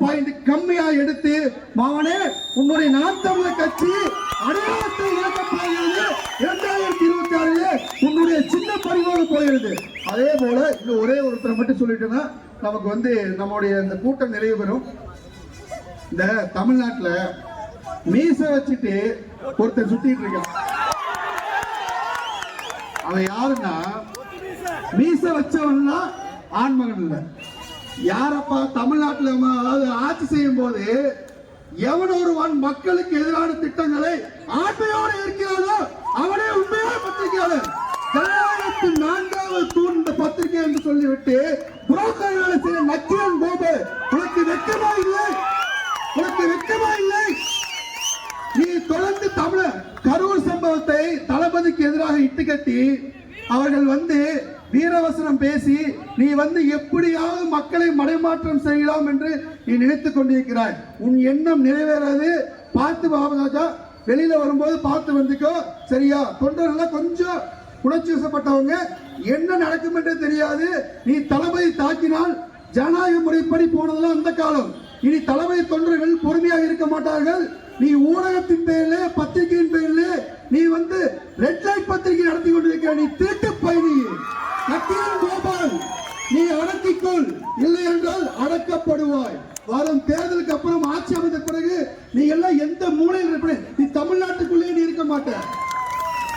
Point கம்மியா எடுத்து மாவனே உன்னுடைய நாம் தமிழர் கட்சி அடையாளத்தை இழக்கப் போகிறது 2026 உன்னுடைய சின்ன பறிவோடு போகிறது. அதே போல இன்னும் ஒரே ஒருத்தரை மட்டும் சொல்லிட்டேன்னா நமக்கு நம்முடைய இந்த கூட்டம் நிறைவு பெறும். இந்த தமிழ்நாட்டுல மீச வச்சுட்டு ஒருத்தர் சுத்திட்டு இருக்கான். அவன் யாருன்னா மீச வச்சவன்னா ஆண்மகன் இல்ல. யாரப்பா தமிழ்நாட்டில் ஆட்சி செய்யும் போது எவன் ஒருவன் மக்களுக்கு எதிரான திட்டங்களை ஆண்மையோடு இருக்கிறானோ அவனே உண்மையான பத்திரிகையாளர். ஜனநாயகத்தின் 4வது தூண் இந்த பத்திரிகை என்று சொல்லிவிட்டு புரோக்கர் வேலை செய்ய நக்கீரன் கோபு, உனக்கு வெட்கமா இல்லை? உனக்கு வெட்கமா இல்லை? நீ தொடர்ந்து தமிழர் கரூர் சம்பவத்தை தளபதிக்கு எதிராக இட்டுக்கட்டி அவர்கள் வீரவசனம் பேசி நீ எப்படியாவது மக்களை மடைமாற்றம் செய்யலாம் என்று நீ நினைத்துக் கொண்டிருக்கிறாய். உன் எண்ணம் நிறைவேறாது. பார்த்து பாபராஜா, வெளியில வரும்போது பார்த்து வந்துக்கோ, சரியா? தொண்டர்கள் கொஞ்சம் உணர்ச்சி வசப்பட்டவங்க, என்ன நடக்கும் என்று தெரியாது. நீ தளபதி தாக்கினால் ஜனநாயக முறைப்படி போனதெல்லாம் அந்த காலம். இனி தளபதி தொண்டர்கள் பொறுமையாக இருக்க மாட்டார்கள். நீ ஊடகத்தின் பெயரிலே, பத்திரிகையின் பெயரிலே நீ ரெட் லைட் பத்திரிகை நடத்தி கொண்டிருக்கிற நீ திருட்டு பயணி நக்கீரன் கோபால், நீ அடக்கிக்கொள், இல்லை என்றால் அடக்கப்படுவாய். வரும் தேர்தலுக்கு அப்புறம் ஆட்சி அமைந்த பிறகு நீ எல்லாம் எந்த மூலையில் இருப்ப, நீ தமிழ்நாட்டுக்குள்ளே நீ இருக்க மாட்ட.